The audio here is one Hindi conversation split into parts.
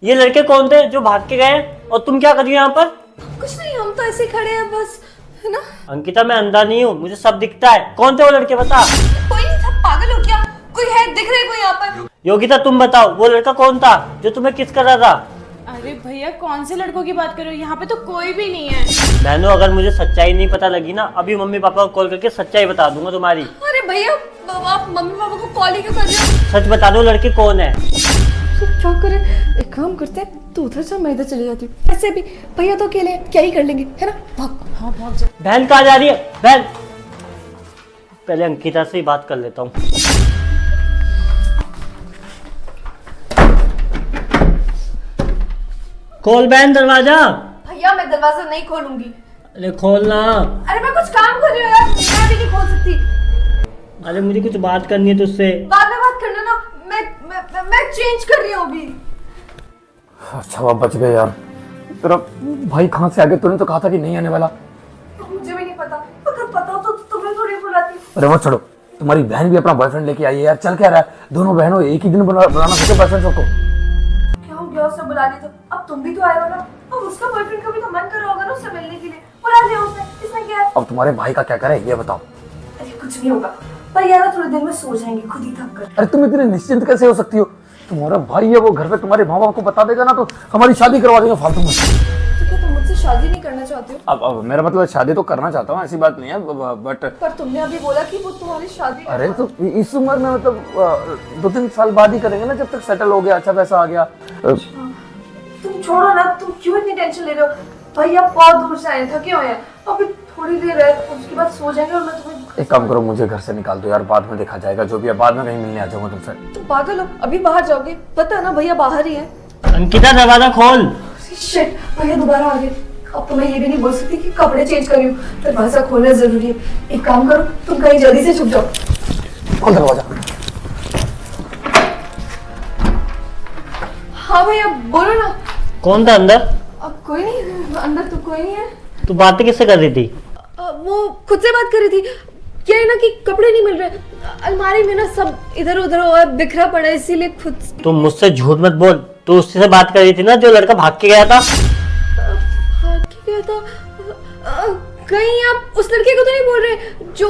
ये लड़के कौन थे जो भाग के गए और तुम क्या कर रही हो यहाँ पर? कुछ नहीं, हम तो ऐसे खड़े हैं बस, है ना। अंकिता मैं अंधा नहीं हूँ, मुझे सब दिखता है। कौन थे वो लड़के बता। कोई नहीं था, पागल हो क्या? कोई है, दिख रहा है कोई यहाँ पर? योगिता तुम बताओ, वो लड़का कौन था जो तुम्हें किस कर रहा था? अरे भैया कौन से लड़कों की बात कर रहे हो? यहाँ पे तो कोई भी नहीं है। बहनों अगर मुझे सच्चाई नहीं पता लगी ना, अभी मम्मी पापा को कॉल करके सच्चाई बता दूंगा तुम्हारी। अरे भैया, आप मम्मी पापा को कॉल ही क्यों कर रहे हो? सच बता दो लड़के कौन है। तो क्या करें, एक काम करते हैं, तू उधर जा, मैं इधर चली जाती हूँ। ऐसे भी भैया तो अकेले हैं, क्या ही कर लेंगे, है ना। भाग। हाँ भाग जा। बहन कहाँ जा रही है? बहन पहले अंकिता से ही बात कर लेता हूँ। खोल बहन दरवाजा। भैया मैं दरवाजा नहीं खोलूंगी। अरे खोलना। अरे मैं कुछ काम कर रही हूँ यार, मैं भी नहीं खोल सकती। अरे मुझे कुछ बात करनी है तुझसे। बाद में बात करना ना, मैं चेंज कर रही हूँ अभी। अच्छा बाप बच गए यार। तेरा भाई कहाँ से आ गया? तूने तो कहा था कि नहीं आने वाला। मुझे भी नहीं पता, अगर पता हो तो तुम्हें थोड़ी बुलाती। अरे वो छोड़ो, तुम्हारी बहन भी अपना बॉयफ्रेंड लेके आई है यार। चल क्या रहा है, दोनों बहनों एक ही दिन बनाना सोचो बॉयफ्रेंड सबको। क्या हो गया, उसे बुला ली तो अब तुम भी तो आए हो ना। अब उसका बॉयफ्रेंड का भी तो मन कर रहा होगा ना उससे मिलने के लिए, बुला लिया उसने, इसमें क्या है? अब तुम्हारे भाई का क्या करे ये बताओ। अरे कुछ नहीं होगा, पर यार थोड़ी देर में सो जाएंगे खुद ही थक कर। अरे तुम इतने निश्चिंत कैसे हो सकती हो? तुम्हारा भाई है, वो घर पे तुम्हारे माँ बाप को बता देगा ना तो हमारी शादी करवा देगा फालतू में। तो क्या तुम मुझसे शादी नहीं करना चाहते हो? अब मेरा मतलब शादी तो करना चाहता हूँ, ऐसी बात नहीं है, बट पर तुमने अभी बोला कि वो तुम्हारी शादी। अरे तो इस उम्र में मतलब 2-3 साल बाद ही करेंगे ना, जब तक सेटल हो गया, अच्छा पैसा आ गया। तुम छोड़ो ना, तुम क्यों इतनी टेंशन ले रहे हो? भैया बहुत दूर से आए, थके हुए हैं, अभी थोड़ी देर है उसके बाद सो जाएंगे और मैं तुम्हें। एक काम करो, मुझे घर से निकाल दो यार, बाद में देखा जाएगा, जो भी है बाद में कहीं मिलने आ जाऊंगा तुमसे। तुम पागल हो, अभी बाहर जाओगे? पता है ना भैया बाहर ही है। अंकिता दरवाजा खोल। शिट, भैया दोबारा आ गए। अब तो मैं ये भी नहीं बोल सकती कि कपड़े चेंज कर रही हूँ, दरवाजा खोलना जरूरी है। एक काम करो, तुम कहीं जल्दी से छुप जाओ। खोल दरवाजा। हाँ भैया बोलो ना। कौन था अंदर? अब कोई नहीं, अंदर तो कोई नहीं है। तू बातें किससे कर रही थी? वो खुद से बात कर रही थी। क्या है ना कि कपड़े नहीं मिल रहे, अलमारी में ना सब इधर उधर हुआ बिखरा पड़ा है, इसीलिए खुद। तुम मुझसे झूठ मत बोल, तू उससे से बात कर रही थी ना जो लड़का भाग के गया था। भाग के गया था? कहीं आप उस लड़के को तो नहीं बोल रहे जो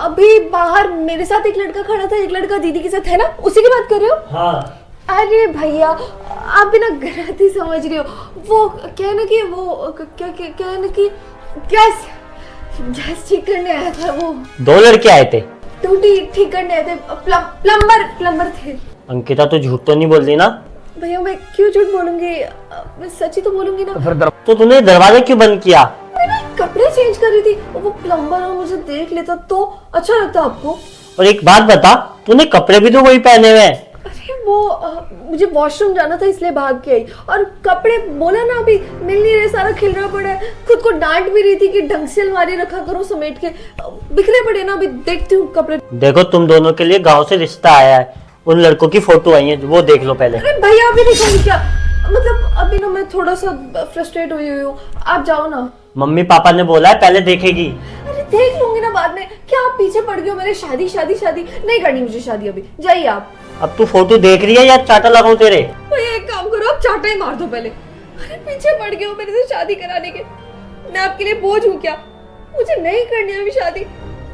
अभी बाहर मेरे साथ एक लड़का खड़ा था, एक लड़का दीदी के साथ, है ना? उसी की बात कर रहे हो? हाँ। अरे भैया आप भी ना गलत ही समझ रहे हो। वो क्या है ना कि वो क्या क्या क्या है ना कि गैस ठीक करने आया था। वो 2 लड़के आए थे। टूटी ठीक करने आए थे, प्लम्बर थे। अंकिता तो झूठ तो नहीं बोल रही ना? भैया मैं क्यों झूठ बोलूंगी, मैं सच ही तो बोलूंगी ना। तो तूने दरवाजा क्यों बंद किया? मैं कपड़े चेंज कर रही थी, वो प्लम्बर और मुझे देख लेता तो अच्छा लगता आपको। और एक बात बता, तूने कपड़े भी तो वही पहने हुए हैं। अरे वो मुझे वॉशरूम जाना था इसलिए भाग के आई, और कपड़े बोला ना अभी मिल नहीं रहे, सारा खिलरा पड़ा है। खुद को डांट भी रही थी कि ढंग से अलमारी रखा करो समेट के, बिखरे पड़े ना। अभी देखती हूँ कपड़े। देखो तुम दोनों के लिए गांव से रिश्ता आया है, उन लड़कों की फोटो आई है, वो देख लो पहले। अरे भैया अभी देखूंगी क्या, मतलब अभी ना मैं थोड़ा सा फ्रस्ट्रेट हुई हूँ, आप जाओ ना। मम्मी पापा ने बोला है पहले देखेगी। अरे देख लूंगी ना बाद में, क्या आप पीछे पड़ गए हो मेरे? शादी नहीं करनी मुझे शादी, अभी जाइए आप। अब तू फोटो देख रही है या चाटा लगाऊं तेरे? भैया एक काम करो, आप चाटा ही मार दो पहले। अरे पीछे पड़ गए हो मेरे से शादी कराने के, मैं आपके लिए बोझ हूँ क्या? मुझे नहीं करनी है अभी शादी।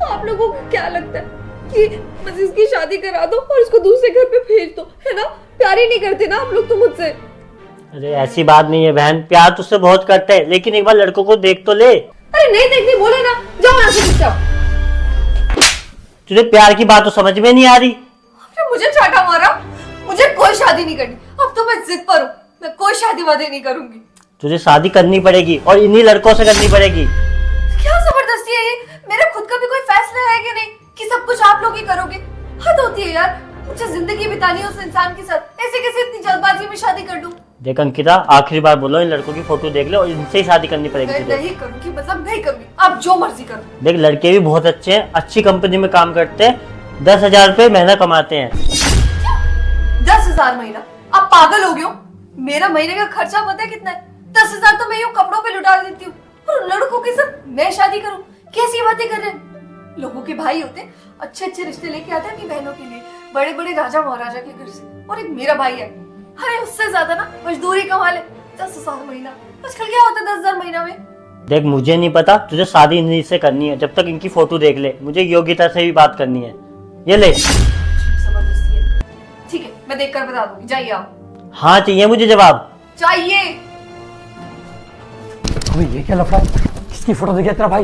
आप लोगों को क्या लगता है कि बस इसकी शादी करा दो और इसको दूसरे घर पे भेज दो, है ना? प्यार ही नहीं करते ना आप लोग तो मुझसे। अरे ऐसी बात नहीं है बहन, प्यार तुझसे बहुत करते हैं, लेकिन एक बार लड़कों को देख तो ले। अरे नहीं देखनी बोले ना, जाओ यहाँ से चुपचाप। तुझे प्यार की बात तो समझ में नहीं आ रही। अरे मुझे चाटा मारा, मुझे कोई शादी नहीं करनी। अब तो मैं जिद पर हूँ, मैं कोई शादी वादी नहीं करूंगी। तुझे शादी करनी पड़ेगी और इन्हीं लड़कों से करनी पड़ेगी। क्या जबरदस्ती है ये? मेरा खुद का भी कोई फैसला है कि नहीं कि सब कुछ आप लोग ही करोगे? हद होती है यार, मुझे जिंदगी बितानी है उस इंसान के साथ, ऐसे कैसे इतनी जल्दबाजी में शादी कर लूं? देख अंकिता, आखिरी बार बोलो, इन लड़कों की फोटो देख ले और इनसे ही शादी करनी पड़ेगी तुझे। नहीं करूंगी, मतलब नहीं करूंगी, आप जो मर्जी करो। देख लड़के भी बहुत अच्छे हैं, अच्छी कंपनी में काम करते हैं, 10,000 रुपए महीना कमाते हैं। 10,000 महीना? आप पागल हो गए हो? मेरा महीने का खर्चा पता है कितना है? 10,000 तो मैं यूं कपड़ों पे लुटा देती हूँ, और लड़कों के साथ मैं शादी करूं? कैसी बातें कर रहे हैं? लोगों के भाई होते अच्छे अच्छे रिश्ते लेके आते हैं अपनी बहनों के लिए, बड़े बड़े राजा महाराजा के घर से, और एक मेरा भाई है अरे उससे ज्यादा ना मजदूरी कमा ले 10,000 महीना। आजकल क्या होता है 10,000 महीना में? देख मुझे नहीं पता, तुझे शादी इन्हीं से करनी है। जब तक इनकी फोटो देख ले, मुझे योगिता से भी बात करनी है। ये ले। जबरदस्ती है। ठीक है, मैं देखकर बता दूंगी, जाइए आप। हाँ चाहिए मुझे जवाब। चाहिए। अबे ये क्या लफड़ा है? किसकी फोटो दिखा तेरा भाई?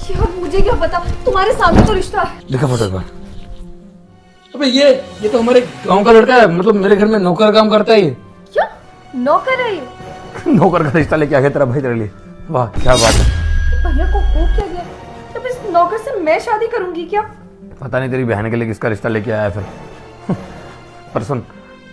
यार मुझे क्या पता, तुम्हारे सामने तो रिश्ता है। दिखा फोटो एक बार। अबे ये तो हमारे गांव का लड़का है, मतलब मेरे घर में नौकर काम करता है ये। क्या नौकर है ये? नौकर का रिश्ता लेके आ गया तेरा भाई तेरे लिए। वाह क्या बात है। भैया को हो क्या गया? तब इस नौकर से मैं शादी करूंगी क्या? पता नहीं तेरी बहन के लिए किसका रिश्ता लेके आया है फिर। पर सुन,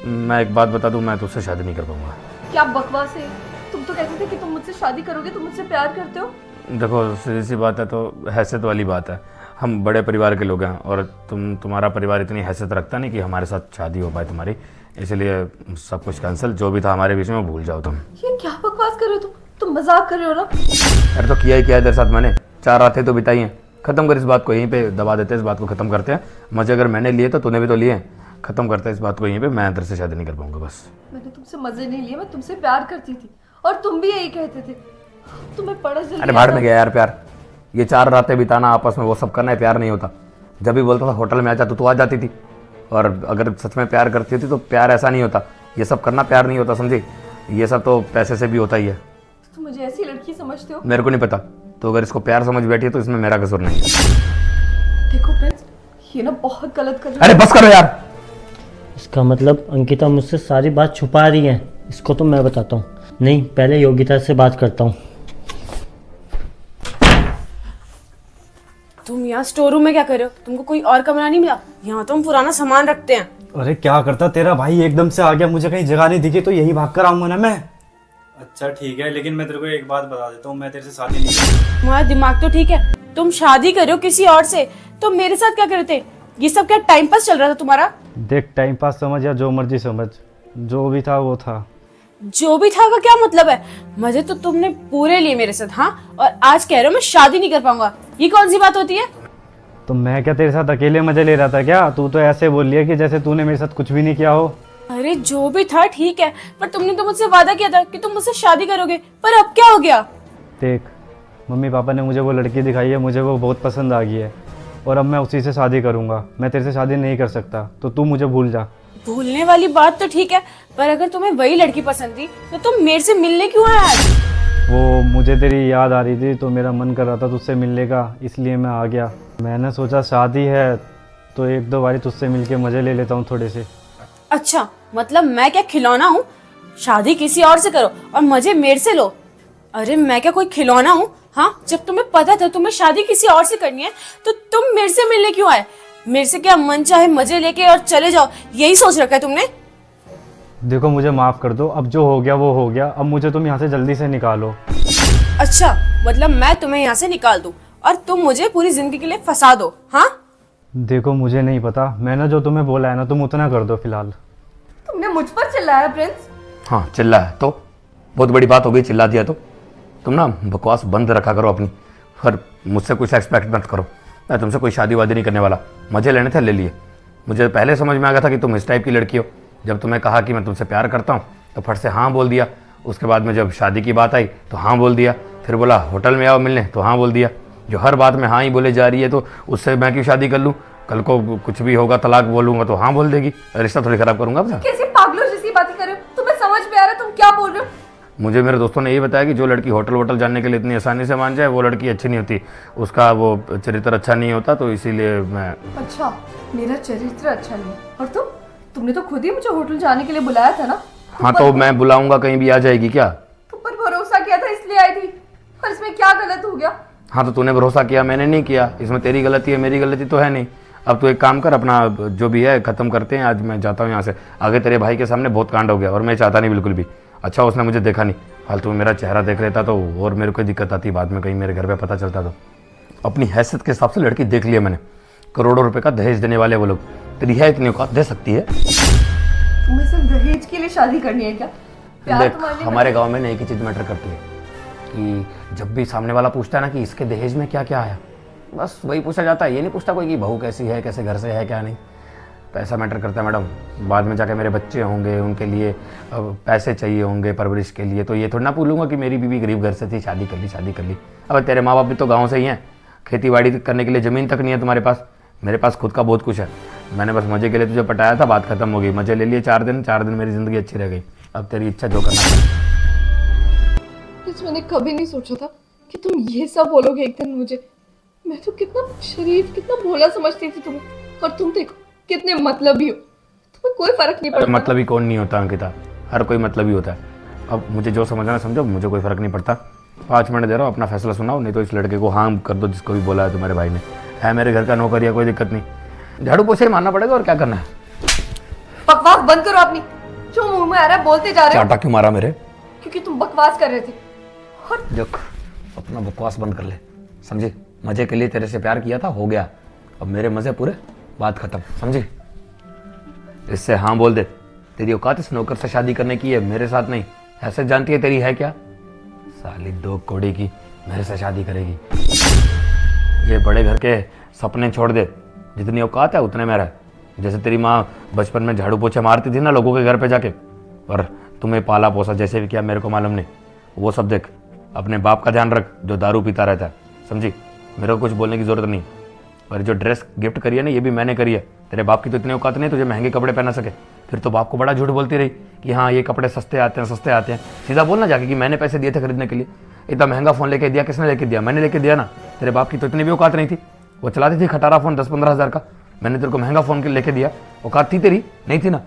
मैं एक बात बता दूं, मैं तुझसे शादी नहीं कर पाऊंगा। क्या बकवास है? तुम तो कहते थे कि तुम मुझसे शादी करोगे, तुम मुझसे प्यार करते हो। देखो सीधी सी बात है, तो हैसियत वाली बात है। हम बड़े परिवार के लोग हैं और तुम्हारा परिवार इतनी हैसियत रखता नहीं कि हमारे साथ शादी हो पाए तुम्हारी, इसलिए सब कुछ कैंसिल। जो भी था हमारे बीच में भूल जाओ तुम। ये क्या बकवास कर रहे हो तुम मजाक कर रहे हो ना? अरे तो किया ही किया है तेरे साथ मैंने। 4 रातें तो बिताई हैं। खत्म कर इस बात को, यहीं पे दबा देते हैं, इस बात को खत्म करते हैं। मजे अगर मैंने लिए तो तूने भी तो लिए। खत्म करते हैं इस बात को यहीं पे। मैं तेरे से शादी नहीं कर पाऊंगा बस। मैंने तुमसे मजे नहीं लिए, मैं तुमसे प्यार करती थी और तुम भी यही कहते थे। तुम्हें पड़ा जल्दी। अरे भाड़ में गया यार प्यार। ये 4 रातें बिताना आपस में, वो सब करना है, प्यार नहीं होता। जब भी बोलता था होटल में आ जा तो तू आ जाती थी। और अगर सच में प्यार करती थी तो प्यार ऐसा नहीं होता। ये सब करना प्यार नहीं होता, समझी? ये सब तो पैसे से भी होता ही है। तुम मुझे ऐसी लड़की समझते हो? मेरे को नहीं पता। तो अगर इसको प्यार समझ बैठी है तो इसमें मेरा कसूर नहीं है। देखो प्रिंस, ये ना बहुत गलत कर रहे हो। अरे बस करो यार। इसका मतलब अंकिता मुझसे सारी बात छुपा रही है। इसको तो मैं बताता हूँ। नहीं, पहले योगिता से बात करता हूँ। तुम यहाँ स्टोर रूम में क्या कर रहे हो? तुमको कोई और कमरा नहीं मिला? यहाँ तो हम पुराना सामान रखते हैं। अरे क्या करता, तेरा भाई एकदम से आ गया, मुझे कहीं जगह नहीं दिखी तो यही भाग कर आऊंगा ना मैं। अच्छा ठीक है, लेकिन मैं तेरे को एक बात बता देता हूँ, मैं तेरे से शादी नहीं करूँगा। तुम्हारा दिमाग तो ठीक है, तुम शादी कर रहे हो किसी और से, तो मेरे साथ क्या कर रहे थे? ये सब क्या टाइम पास चल रहा था तुम्हारा? देख, टाइम पास समझ या जो मर्जी समझ, जो भी था वो था। जो भी था का क्या मतलब है? मजे तो तुमने पूरे लिए मेरे साथ, हाँ? और आज कह रहे हो मैं शादी नहीं कर पाऊंगा। ये कौन सी बात होती है? तो मैं क्या तेरे साथ अकेले मजे ले रहा था क्या? तू तो ऐसे बोल लिया कि जैसे तूने मेरे साथ कुछ भी नहीं किया हो। अरे जो भी था ठीक है, पर तुमने तो मुझसे वादा किया था कि तुम मुझसे शादी करोगे, पर अब क्या हो गया? देख, मम्मी पापा ने मुझे वो लड़की दिखाई है, मुझे वो बहुत पसंद आ गई है और अब मैं उसी से शादी करूंगा। मैं तेरे से शादी नहीं कर सकता, तो तू मुझे भूल जा। भूलने वाली बात तो ठीक है, पर अगर तुम्हें वही लड़की पसंद थी तो तुम मेरे से मिलने क्यों आए आज? वो मुझे तेरी याद आ रही थी तो मेरा मन कर रहा था तुझसे मिलने का, इसलिए मैं आ गया। मैंने सोचा शादी है तो 1-2 बारी तुझसे मिलके मजे ले लेता हूँ थोड़े से। अच्छा, मतलब मैं क्या खिलौना हूँ? शादी किसी और से करो और मजे मेरे से लो। अरे मैं क्या कोई खिलौना हूँ? हाँ, जब तुम्हें पता था तुम्हें शादी किसी और से करनी है तो तुम मेरे से मिलने क्यों आए? मेरे से क्या मन चाहे मजे लेके और चले जाओ, यही सोच रखा है तुमने? देखो मुझे माफ़ कर दो, अब जो हो गया वो हो गया। अब मुझे तुम यहाँ से जल्दी से निकालो। अच्छा, मतलब मैं तुम्हें यहाँ से निकाल दूँ और तुम मुझे पूरी जिंदगी के लिए फंसा दो, हाँ? देखो मुझे नहीं पता, मैंने जो तुम्हें बोला है ना, तुम उतना कर दो फिलहाल। तुमने मुझ पर चिल्लाया प्रिंस? हाँ चिल्ला है तो बहुत बड़ी बात हो गई, चिल्ला दिया तो। तुम ना बकवास बंद रखा करो अपनी, और मुझसे कुछ एक्सपेक्ट मत करो। मैं तुमसे कोई शादी वादी नहीं करने वाला। मजे लेने थे ले लिए। मुझे पहले समझ में आ गया था कि तुम इस टाइप की लड़की हो। जब तुम्हें कहा कि मैं तुमसे प्यार करता हूँ तो फट से हाँ बोल दिया। उसके बाद में जब शादी की बात आई तो हाँ बोल दिया। फिर बोला होटल में आओ मिलने तो हाँ बोल दिया। जो हर बात में हाँ ही बोले जा रही है, तो उससे मैं क्यों शादी कर लूँ? कल को कुछ भी होगा, तलाक बोलूँगा तो हाँ बोल देगी। रिश्ता थोड़ी खराब करूँगा अपना। कैसे पागलों जैसी बातें कर रहे हो? तुम्हें समझ में आ रहा है तुम क्या बोल रहे हो? मुझे मेरे दोस्तों ने यही बताया कि जो लड़की होटल वोटल जाने के लिए इतनी आसानी से मान जाए वो लड़की अच्छी नहीं होती, उसका वो चरित्र अच्छा नहीं होता, तो इसीलिए मैं। अच्छा, मेरा चरित्र अच्छा नहीं और तुमने तो खुद ही मुझे होटल जाने के लिए बुलाया था ना? हाँ तो मैं बुलाऊंगा, कहीं भी आ जाएगी क्या? तुम पर भरोसा किया था इसलिए आई थी, पर इसमें क्या गलत हो गया? हाँ तो तूने भरोसा किया, मैंने नहीं किया। इसमें तेरी गलती है, मेरी गलती तो है नहीं। अब तू एक काम कर, अपना जो भी है खत्म करते हैं। आज मैं जाता हूँ यहाँ से। आगे तेरे भाई के सामने बहुत कांड हो गया और मैं चाहता नहीं बिल्कुल भी। अच्छा उसने मुझे देखा नहीं, फालतू में मेरा चेहरा देख लेता तो और मेरे को दिक्कत आती बाद में, कहीं मेरे घर पे पता चलता तो। अपनी हैसियत के हिसाब से लड़की देख लिया मैंने। करोड़ों रुपए का दहेज देने वाले वो लोग। तेरी है इतनी औकात, दे सकती है? तुम्हें सिर्फ दहेज के लिए शादी करनी है क्या? प्यार देख तुम्हारे लिए हमारे गांव में एक ही चीज़ मैटर करती है कि जब भी सामने वाला पूछता है ना कि इसके दहेज में क्या क्या आया, बस वही पूछा जाता है। ये नहीं पूछता कोई कि बहू कैसी है, कैसे घर से है, क्या नहीं। पैसा मैटर करता है मैडम। बाद में जाके मेरे बच्चे होंगे, उनके लिए पैसे चाहिए होंगे परवरिश के लिए, तो ये थोड़ी ना बोलूँगा कि मेरी बीवी गरीब घर से थी, शादी कर ली। अब तेरे माँ बाप भी तो गाँव से ही हैं, खेती बाड़ी करने के लिए ज़मीन तक नहीं है तुम्हारे पास। मेरे पास खुद का बहुत कुछ है। मैंने बस मज़े के लिए तुझे पटाया था, बात खत्म हो गई। मज़े ले लिए 4 दिन मेरी ज़िंदगी अच्छी रह गई। अब तेरी इच्छा जो करना है। बस मैंने कभी नहीं सोचा था कि तुम ये सब बोलोगे एक दिन मुझे। मैं तो कितना शरीफ, कितना भोला समझती थी तुम्हें, और तुम देखो कितने मतलबी हो। तुम्हें कोई फर्क नहीं पड़ता। मतलब ही कौन नहीं होता अंकिता, हर कोई मतलब ही होता है। अब मुझे जो समझना समझो, मुझे कोई फ़र्क नहीं पड़ता। 5 मिनट दे रहा हूँ, अपना फैसला सुनाओ, नहीं तो इस लड़के को हाँ कर दो जिसको भी बोला है तुम्हारे भाई ने। है मेरे घर का नौकर, या कोई दिक्कत नहीं, झाड़ू पोछे ही मारना पड़ेगा और क्या करना है। बकवास बंद करो अपनी, जो मुंह में आ रहा है बोलते जा रहे हो। चाटा क्यों मारा मेरे? क्योंकि तुम बकवास कर रहे थे। और देख, अपना बकवास बंद कर ले, समझी? मजे के लिए तेरे से प्यार किया था, हो गया। अब मेरे मजे पूरे, बात खत्म, समझी? इससे हाँ बोल दे। तेरी औकात इस नौकर से शादी करने की है, मेरे साथ नहीं। ऐसे जानती है तेरी है क्या? साली 2 कौड़ी की मेरे से शादी करेगी। ये बड़े घर के सपने छोड़ दे, जितनी औकात है उतने में रह। जैसे तेरी माँ बचपन में झाड़ू पोछे मारती थी ना लोगों के घर पे जाके, और तुम्हें पाला पोसा जैसे भी किया मेरे को मालूम नहीं, वो सब देख। अपने बाप का ध्यान रख जो दारू पीता रहता है, समझी? मेरे को कुछ बोलने की जरूरत नहीं। और जो ड्रेस गिफ्ट करी है ना, ये भी मैंने करी है। तेरे बाप की तो इतनी औकात नहीं तुझे महंगे कपड़े पहना सके। फिर तो बाप को बड़ा झूठ बोलती रही कि हाँ ये कपड़े सस्ते आते हैं। सीधा बोलना जाके कि मैंने पैसे दिए थे खरीदने के लिए। इतना महंगा फ़ोन लेके दिया, किसने लेके दिया? मैंने लेके दिया ना। तेरे बाप की तो इतनी भी औकात नहीं थी, वो चलाती थी खटारा फ़ोन 10-15 हज़ार का। मैंने तेरे को महंगा फ़ोन लेके दिया, औकात थी तेरी? नहीं थी ना।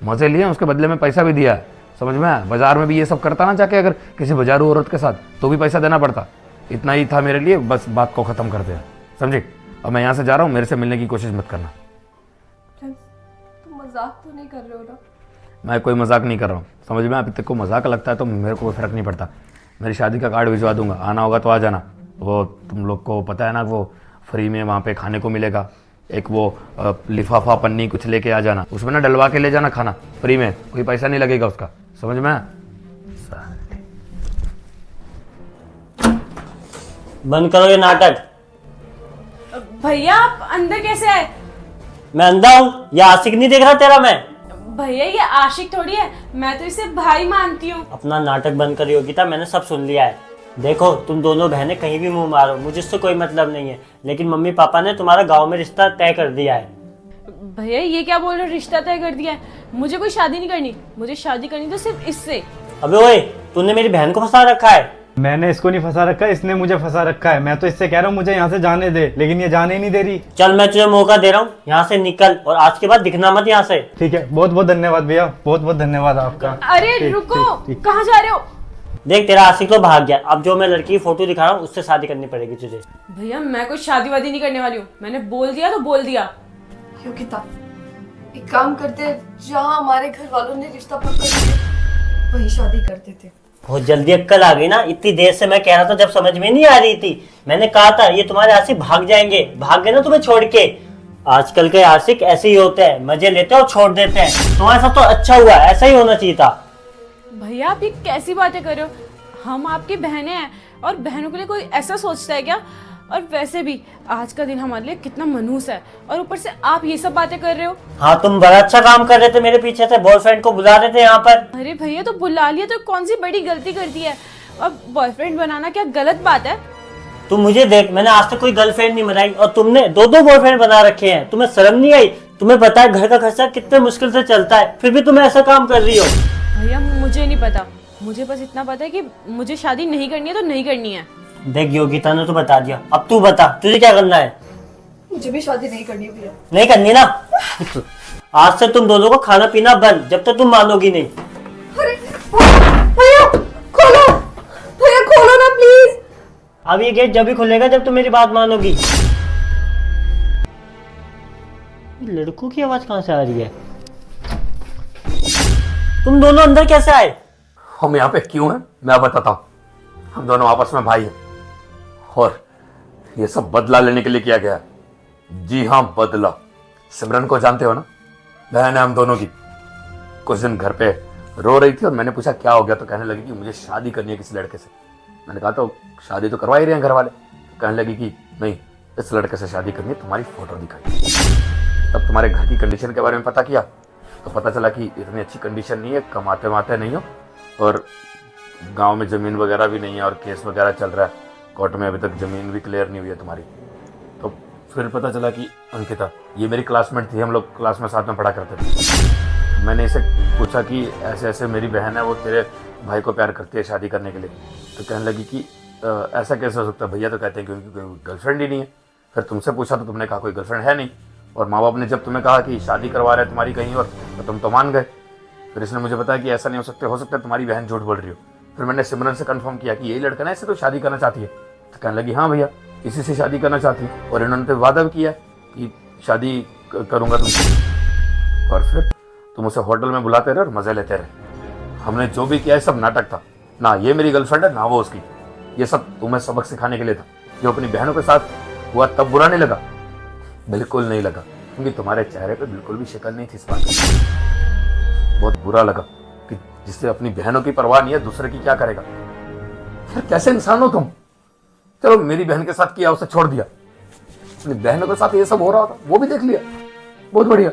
मज़े लिए, उसके बदले में पैसा भी दिया है, समझ में आया? बाजार में भी ये सब करता ना जाके, अगर किसी बाजारू औरत के साथ, तो भी पैसा देना पड़ता। इतना ही था मेरे लिए, बस बात को ख़त्म करते हैं, समझी? अब मैं यहाँ से जा रहा हूँ, मेरे से मिलने की कोशिश मत करना। तुम मजाक तो नहीं कर रहे हो ना? मैं कोई मजाक नहीं कर रहा हूँ, समझ में? अभी तक को मजाक लगता है तो मेरे को कोई फ़र्क नहीं पड़ता। मेरी शादी का कार्ड भिजवा दूंगा, आना होगा तो आ जाना। वो तुम लोग को पता है ना, वो फ्री में वहाँ पे खाने को मिलेगा। एक वो लिफाफा पन्नी कुछ लेके आ जाना, उसमें ना डलवा के ले जाना खाना फ्री में, कोई पैसा नहीं लगेगा उसका, समझ में? बंद करो ये नाटक। भैया आप अंदर कैसे आए? मैं अंधा हूँ या आशिक नहीं देख रहा तेरा मैं? भैया ये आशिक थोड़ी है, मैं तो इसे भाई मानती हूँ। अपना नाटक बंद करी योगिता, मैंने सब सुन लिया है। देखो तुम दोनों बहनें कहीं भी मुंह मारो, मुझे इससे कोई मतलब नहीं है, लेकिन मम्मी पापा ने तुम्हारा गांव में रिश्ता तय कर दिया है। भैया ये क्या बोल रहे हो, रिश्ता तय कर दिया है? मुझे कोई शादी नहीं करनी, मुझे शादी करनी तो सिर्फ इससे। अबे ओए, तूने मेरी बहन को फंसा रखा है। मैंने इसको नहीं फंसा रखा है, इसने मुझे फंसा रखा है। मैं तो इससे कह रहा हूँ मुझे यहाँ से जाने दे, लेकिन ये जाने ही नहीं दे रही। चल मैं तुझे मौका दे रहा हूँ, यहाँ से निकल और आज के बाद दिखना मत यहाँ से। ठीक है, बहुत बहुत धन्यवाद भैया, बहुत बहुत धन्यवाद आपका। अरे ठीक, रुको, ठीक। कहाँ जा रहे हो? देख तेरा आशिक तो भाग गया, अब जो मैं लड़की की फोटो दिखा रहा हूँ उससे शादी करनी पड़ेगी तुझे। भैया मैं कोई शादी वादी नहीं करने वाली हूँ, मैंने बोल दिया तो बोल दिया। योगिता, एक काम करते, जहाँ हमारे घर वालों ने रिश्ता पक्का किया वही शादी करते थे। बहुत जल्दी अक्कल आ गई ना, इतनी देर से मैं कह रहा था जब समझ में नहीं आ रही थी। मैंने कहा था ये तुम्हारे आशिक भाग जाएंगे, भाग गए ना तुम्हें छोड़ के। आजकल के आशिक ऐसे ही होते हैं, मजे लेते हैं और छोड़ देते हैं। तुम्हारे साथ तो अच्छा हुआ, ऐसा ही होना चाहिए था। भैया आप ये कैसी बातें कर रहे हो? हम आपकी बहनें हैं और बहनों के लिए कोई ऐसा सोचता है क्या? और वैसे भी आज का दिन हमारे लिए कितना मनहूस है, और ऊपर से आप ये सब बातें कर रहे हो। हाँ तुम बड़ा अच्छा काम कर रहे थे, मेरे पीछे से बॉयफ्रेंड को बुला रहे थे यहाँ पर। अरे भैया तो बुला लिया तो कौन सी बड़ी गलती कर दी है? अब बॉयफ्रेंड बनाना क्या गलत बात है? तुम मुझे देख, मैंने आज तक कोई गर्लफ्रेंड नहीं बनाई और तुमने 2-2 बॉयफ्रेंड बना रखे हैं। तुम्हें शर्म नहीं आई? तुम्हें पता है घर का खर्चा कितने मुश्किल से चलता है, फिर भी तुम ऐसा काम कर रही हो। भैया मुझे नहीं पता, मुझे बस इतना पता है कि मुझे शादी नहीं करनी है तो नहीं करनी है। देख योगिता ने तो बता दिया, अब तू बता तुझे क्या करना है? मुझे भी शादी नहीं करनी भैया। नहीं करनी ना? आज से तुम दोनों को खाना पीना बंद, जब तक तुम मानोगी नहीं। अरे भैया खोलो, भैया खोलो ना प्लीज। अब ये गेट जब भी खुलेगा जब तुम मेरी बात मानोगी। लड़कों की आवाज कहाँ से आ रही है? तुम दोनों अंदर कैसे आए? हम यहाँ पे क्यों हैं मैं बताता हूँ। हम दोनों आपस में भाई हैं और ये सब बदला लेने के लिए किया गया है। जी हाँ, बदला। सिमरन को जानते हो ना, बहन है हम दोनों की। कुछ दिन घर पे रो रही थी और मैंने पूछा क्या हो गया, तो कहने लगी कि मुझे शादी करनी है किसी लड़के से। मैंने कहा तो शादी तो करवा ही रहे हैं घर वाले। कहने लगी कि नहीं, इस लड़के से शादी करनी है, तुम्हारी फोटो दिखाई। तब तुम्हारे घर की कंडीशन के बारे में पता किया तो पता चला कि इतनी अच्छी कंडीशन नहीं है, कमाते वमाते नहीं हो, और गांव में ज़मीन वगैरह भी नहीं है, और केस वगैरह चल रहा है कोर्ट में, अभी तक ज़मीन भी क्लियर नहीं हुई है तुम्हारी। तो फिर पता चला कि अंकिता, ये मेरी क्लासमेट थी, हम लोग क्लास में साथ में पढ़ा करते थे। मैंने इसे पूछा कि ऐसे ऐसे मेरी बहन है, वो तेरे भाई को प्यार करती है शादी करने के लिए। तो कहने लगी कि ऐसा कैसे हो सकता है, भैया तो कहते हैं कि उनकी कोई गर्लफ्रेंड ही नहीं है। फिर तुमसे पूछा तो तुमने कहा कोई गर्लफ्रेंड है नहीं, और माँ बाप ने जब तुम्हें कहा कि शादी करवा रहे हैं तुम्हारी कहीं और, तो तुम तो मान गए। फिर इसने मुझे बताया कि ऐसा नहीं हो सकता तुम्हारी बहन झूठ बोल रही हो। फिर मैंने सिमरन से कंफर्म किया कि यही लड़का ना इससे तो शादी करना चाहती है। तो कहने लगी हाँ भैया, इसी से शादी करना चाहती है, और इन्होंने तो वादा भी किया कि शादी करूँगा तुमसे। और फिर तुम उसे होटल में बुलाते रहे और मज़े लेते रहे। हमने जो भी किया है सब नाटक था, ना ये मेरी गर्लफ्रेंड है ना वो उसकी। ये सब तुम्हें सबक सिखाने के लिए था। जो अपनी बहनों के साथ हुआ तब बुरा नहीं लगा? बिल्कुल नहीं लगा, क्योंकि तुम्हारे चेहरे पे बिल्कुल भी शक्ल नहीं थी इस बात की। बहुत बुरा लगा कि जिससे अपनी बहनों की परवाह नहीं है दूसरे की क्या करेगा। यार कैसे इंसान हो तुम। चलो मेरी बहन के साथ किया, उसे छोड़ दिया, अपनी बहनों के साथ ये सब हो रहा था वो भी देख लिया, बहुत बढ़िया।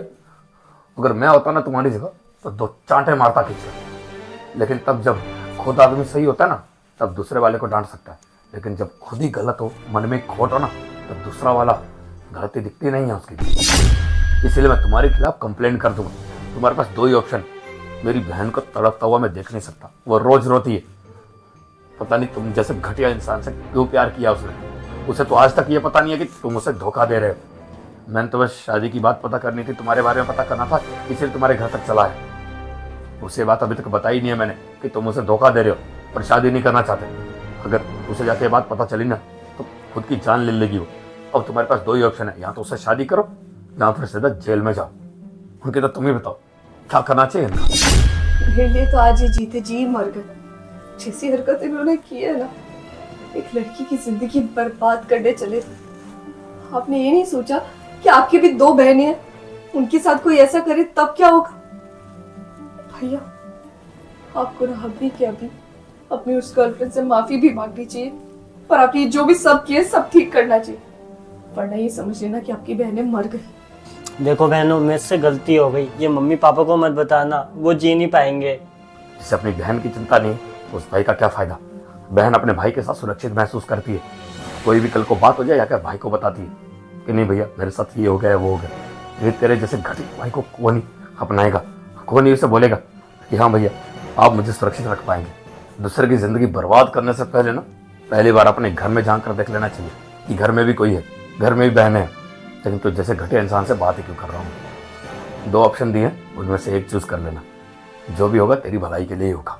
अगर मैं होता ना तुम्हारी जगह तो 2 चांटे मारता खींच। लेकिन तब जब खुद आदमी सही होता है ना, तब दूसरे वाले को डांट सकता है, लेकिन जब खुद ही गलत हो, मन में खोट हो ना, तब दूसरा वाला गलती दिखती नहीं है उसकी। इसीलिए मैं तुम्हारे खिलाफ कंप्लेंट कर दूंगा। तुम्हारे पास 2 ही ऑप्शन। मेरी बहन को तड़पता हुआ मैं देख नहीं सकता, वो रोज रोती है। पता नहीं तुम जैसे घटिया इंसान से क्यों प्यार किया उसने। उसे तो आज तक ये पता नहीं है कि तुम उसे धोखा दे रहे हो। मैंने तो बस शादी की बात पता करनी थी, तुम्हारे बारे में पता करना था, इसलिए तुम्हारे घर तक चला है। उसे बात अभी तक बताई नहीं है मैंने कि तुम उसे धोखा दे रहे हो और शादी नहीं करना चाहते। अगर उसे जाके ये बात पता चली ना तो खुद की जान ले लेगी वो। अब तुम्हारे पास 2 ही ऑप्शन है, या तो उससे शादी करो या फिर सीधा जेल में जाओ। उनके तो तुम ही बताओ क्या करना चाहिए इनका। मेरे लिए तो आज ये जीते जी मर गए। जैसी हरकत इन्होंने की है ना, एक लड़की की जिंदगी बर्बाद करने चले थे। आपने ये नहीं सोचा कि आपकी भी 2 बहनें हैं, उनके साथ कोई ऐसा करे तब क्या होगा? भैया आपको ना अभी के अभी अपनी उस गर्लफ्रेंड से माफी भी मांगनी चाहिए, और आपने जो भी सब किए सब ठीक करना चाहिए, वरना ये समझ लेना कि आपकी बहनें मर गई। देखो बहनों, मेरे से गलती हो गई, ये मम्मी पापा को मत बताना, वो जी नहीं पाएंगे। जिसे अपनी बहन की चिंता नहीं तो उस भाई का क्या फायदा। बहन अपने भाई के साथ सुरक्षित महसूस करती है। कोई भी कल को बात हो जाए या क्या भाई को बताती है कि नहीं भैया मेरे साथ ये हो गया वो हो गया। ये तेरे जैसे घटिया भाई को कौन ही अपनाएगा, कौन ही उसे बोलेगा कि हाँ भैया आप मुझे सुरक्षित रख पाएंगे। दूसरे की जिंदगी बर्बाद करने से पहले ना पहली बार अपने घर में झांक कर देख लेना चाहिए कि घर में भी कोई है, घर में भी बहनें हैं। लेकिन तो जैसे घटिया इंसान से बात ही क्यों कर रहा हूँ। 2 ऑप्शन दिए, उनमें से एक चूज कर लेना। जो भी होगा तेरी भलाई के लिए ही होगा।